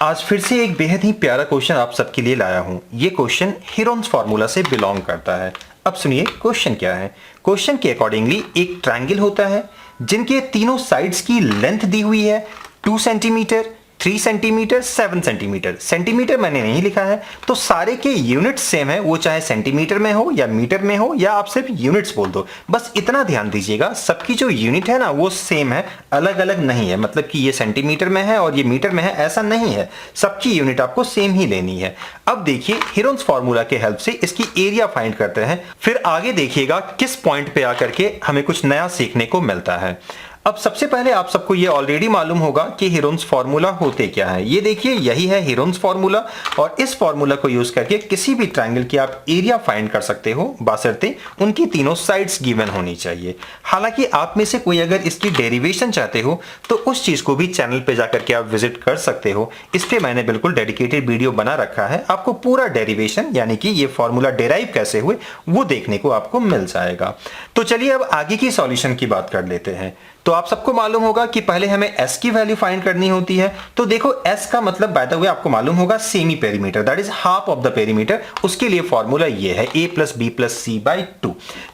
आज फिर से एक बेहद ही प्यारा क्वेश्चन आप सबके लिए लाया हूं। ये क्वेश्चन हीरोन्स फार्मूला से बिलोंग करता है। अब सुनिए क्वेश्चन क्या है। क्वेश्चन के अकॉर्डिंगली एक ट्रायंगल होता है जिनके तीनों साइड्स की लेंथ दी हुई है 2 सेंटीमीटर, 3 सेंटीमीटर, 7 सेंटीमीटर। सेंटीमीटर मैंने नहीं लिखा है, तो सारे के यूनिट सेम है, वो चाहे सेंटीमीटर में हो या मीटर में हो या आप सिर्फ यूनिट्स बोल दो। बस इतना ध्यान दीजिएगा, सबकी जो यूनिट है ना वो सेम है, अलग अलग नहीं है। मतलब कि ये सेंटीमीटर में है और ये मीटर में है, ऐसा नहीं है। सबकी यूनिट आपको सेम ही लेनी है। अब देखिए हीरोन्स फार्मूला के हेल्प से इसकी एरिया फाइंड करते हैं, फिर आगे देखिएगा किस पॉइंट पे आकर के हमें कुछ नया सीखने को मिलता है। अब सबसे पहले आप सबको ये ऑलरेडी मालूम होगा कि हीरोन्स फार्मूला होते क्या है। ये देखिए यही है हीरोन्स फार्मूला, और इस फार्मूला को यूज करके किसी भी ट्रायंगल की आप एरिया फाइंड कर सकते हो, बशर्ते उनकी तीनों साइड्स गिवन होनी चाहिए। हालांकि आप में से कोई अगर इसकी डेरिवेशन चाहते हो तो उस चीज को भी चैनल पे जाकर के आप विजिट कर सकते हो। इस पे मैंने बिल्कुल डेडिकेटेड वीडियो बना रखा है, आपको पूरा डेरिवेशन यानी कि ये फार्मूला डेराइव कैसे हुए वो देखने को आपको मिल जाएगा। तो चलिए अब आगे की सॉल्यूशन की बात कर लेते हैं। तो आप सबको मालूम होगा कि पहले हमें s की वैल्यू फाइंड करनी होती है। तो देखो s का मतलब बाय द वे आपको मालूम होगा semi perimeter, that is half of the perimeter. उसके लिए फॉर्मूला ये है a + b + c/2।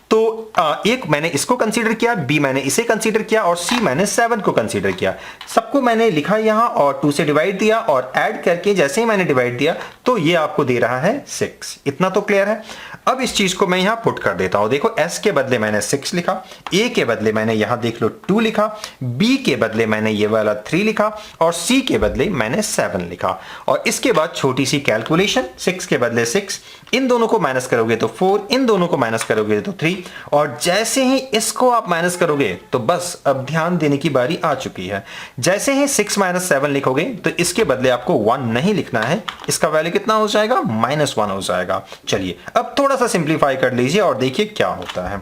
तो एक मैंने इसको कंसीडर किया, b मैंने इसे कंसीडर किया और c मैंने 7 को कंसीडर किया। सबको मैंने लिखा यहां और 2 से डिवाइड दिया और ऐड करके जैसे ही मैंने डिवाइड दिया तो ये आपको दे रहा है 6। इतना तो क्लियर है। अब इस चीज को मैं यहां पुट कर देता हूं। देखो s के बदले मैंने 6 लिखा, a के बदले मैंने यहां देख लो 2 लिखा, b के बदले मैंने ये वाला 3 लिखा और c के बदले मैंने 7 लिखा। और इसके बाद छोटी सी कैलकुलेशन, 6 के बदले 6, इन दोनों को माइनस करोगे तो 4, इन दोनों को माइनस करोगे तो 3, और जैसे ही इसको आप माइनस करोगे तो बस अब ध्यान देने की बारी आ चुकी है। जैसे ही 6 - 7 लिखोगे तो इसके बदले आपको 1 नहीं लिखना है, इसका वैल्यू कितना हो जाएगा -1 हो जाएगा। चलिए अब थोड़ा सा सिंप्लीफाई कर लीजिए और देखिए क्या होता है।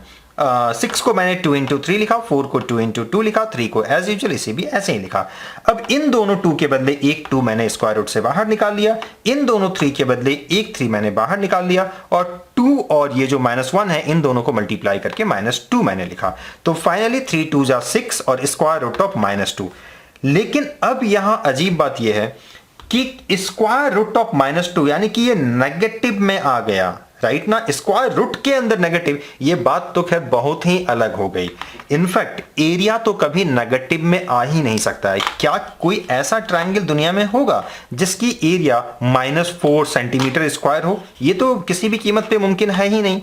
6 को मैंने 2 × 3 लिखा, 4 को 2 × 2 लिखा, 3 को एज यूजुअल इसे भी ऐसे ही लिखा। अब इन दोनों 2 के बदले एक 2 मैंने स्क्वायर रूट से बाहर निकाल लिया, इन दोनों 3 के बदले एक 3 मैंने बाहर निकाल लिया, और 2 और ये जो -1 है इन दोनों को मल्टीप्लाई करके -2 मैंने लिखा। तो फाइनली 3 × 2 = 6 और स्क्वायर रूट ऑफ -2। लेकिन अब यहां अजीब बात यह है कि स्क्वायर रूट ऑफ -2 यानी कि ये नेगेटिव में आ गया, राइट ना। स्क्वायर रूट के अंदर नेगेटिव, ये बात तो खैर बहुत ही अलग हो गई। इनफैक्ट एरिया तो कभी नेगेटिव में आ ही नहीं सकता है। क्या कोई ऐसा ट्रायंगल दुनिया में होगा जिसकी एरिया -4 सेंटीमीटर स्क्वायर हो? ये तो किसी भी कीमत पे मुमकिन है ही नहीं।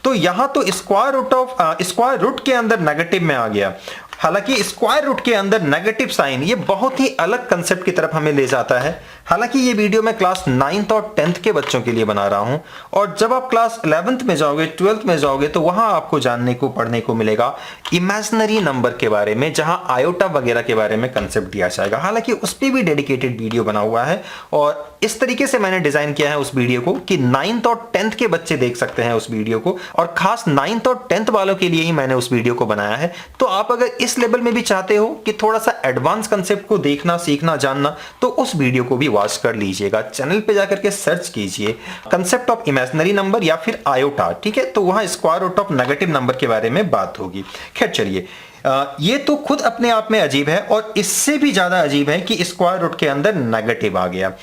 तो यहां तो स्क्वायर रूट के अंदर नेगेटिव में आ गया। हालांकि स्क्वायर रूट के अंदर नेगेटिव साइन ये बहुत ही अलग कंसेप्ट की तरफ हमें ले जाता है। हालांकि ये वीडियो मैं क्लास 9th और 10th के बच्चों के लिए बना रहा हूं, और जब आप क्लास 11th में जाओगे, 12th में जाओगे तो वहां आपको जानने को पढ़ने को मिलेगा इमेजिनरी नंबर के बारे में, जहां आयोटा वगैरह के बारे में कंसेप्ट दिया जाएगा। हालांकि उस पर भी डेडिकेटेड वीडियो बना हुआ है और इस तरीके से मैंने डिजाइन किया है उस वीडियो को कि 9th और 10th के बच्चे देख सकते हैं उस वीडियो को, और खास 9th और 10th वालों के लिए ही मैंने उस वीडियो को बनाया है। तो आप अगर इस लेवल में भी चाहते हो कि थोड़ा सा एडवांस कंसेप्ट को देखना, सीखना, जानना, तो उस वीडियो को भी वॉच कर लीजिएगा। चैनल पे जाकर के सर्च कीजिए कंसेप्ट ऑफ इमेजिनरी नंबर या फिर आयोटा, ठीक है। तो वहां square root of negative number के बारे में बात होगी। खैर चलिए, ये तो खुद अपने आप में अजीब है, और इससे भी ज्यादा अजीब है कि स्क्वायर रूट के अंदर नेगेटिव आ गया।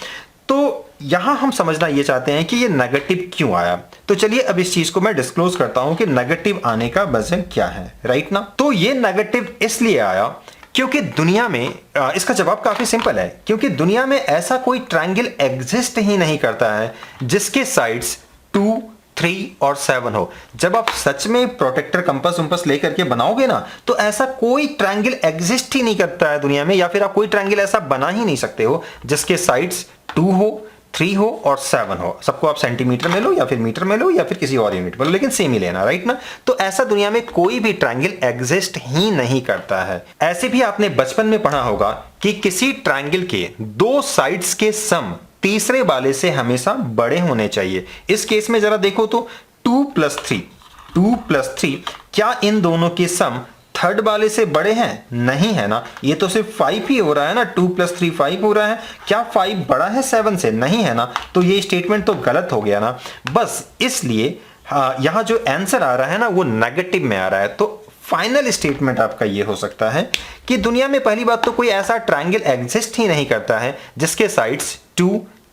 तो यहां हम समझना ये चाहते हैं कि ये नेगेटिव क्यों आया। तो चलिए अब इस चीज को मैं डिस्क्लोज करता हूं कि नेगेटिव आने का वजह क्या है, राइट ना। तो ये नेगेटिव इसलिए आया क्योंकि दुनिया में इसका जवाब काफी सिंपल है, क्योंकि दुनिया में ऐसा कोई ट्रायंगल एग्जिस्ट ही नहीं करता है जिसके साइड्स 2, 3 और 7 हो। जब आप सच में प्रोटेक्टर कंपास वंपास लेकर के बनाओगे ना, तो ऐसा कोई ट्रायंगल एग्जिस्ट ही नहीं करता है दुनिया में, या फिर आप कोई ट्रायंगल ऐसा बना ही नहीं सकते हो जिसके साइड्स 2 हो, 3 हो और 7 हो। सबको आप सेंटीमीटर में लो या फिर मीटर में लो या फिर किसी और यूनिट में लो, लेकिन सेम ही लेना, राइट ना। तो ऐसा दुनिया में कोई भी ट्रायंगल एग्जिस्ट ही नहीं करता है। ऐसे भी आपने बचपन में पढ़ा होगा कि किसी ट्रायंगल के 2 साइड्स के सम तीसरे वाले से हमेशा बड़े होने चाहिए। इस केस में जरा देखो तो 2 + 3, क्या इन दोनों के सम थर्ड वाले से बड़े हैं? नहीं है ना। ये तो सिर्फ 5 ही हो रहा है ना, 2 + 3 5 हो रहा है। क्या 5 बड़ा है 7 से? नहीं है ना। तो ये स्टेटमेंट तो गलत हो गया ना। बस इसलिए यहां जो आंसर आ रहा है ना वो नेगेटिव में आ रहा है। तो फाइनल स्टेटमेंट आपका ये हो सकता है कि दुनिया में पहली बात तो कोई ऐसा ट्रायंगल एग्जिस्ट ही नहीं करता है जिसके साइड्स 2,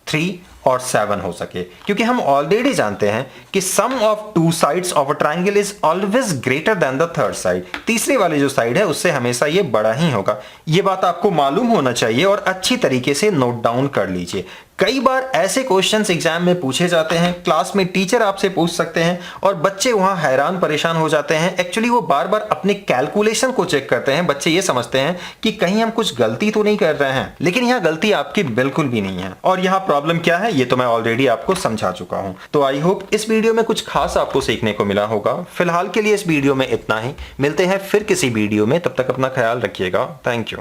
3 और 7 हो सके, क्योंकि हम ऑलरेडी जानते हैं कि sum of two sides of a triangle is always greater than the third side. तीसरे वाले जो साइड है उससे हमेशा ये बड़ा ही होगा। ये बात आपको मालूम होना चाहिए और अच्छी तरीके से नोट डाउन कर लीजिए। कई बार ऐसे क्वेश्चंस एग्जाम में पूछे जाते हैं, क्लास में टीचर आपसे पूछ सकते हैं और बच्चे वहां हैरान परेशान हो जाते हैं। एक्चुअली वो बार बार अपने कैलकुलेशन को चेक करते हैं। बच्चे ये समझते हैं कि कहीं हम कुछ गलती तो नहीं कर रहे हैं, लेकिन यहाँ गलती आपकी बिल्कुल भी नहीं है। और यहाँ प्रॉब्लम क्या है ये तो मैं ऑलरेडी आपको समझा चुका हूँ। तो आई होप इस वीडियो में कुछ खास आपको सीखने को मिला होगा। फिलहाल के लिए इस वीडियो में इतना ही। मिलते हैं फिर किसी वीडियो में, तब तक अपना ख्याल रखिएगा। Thank you.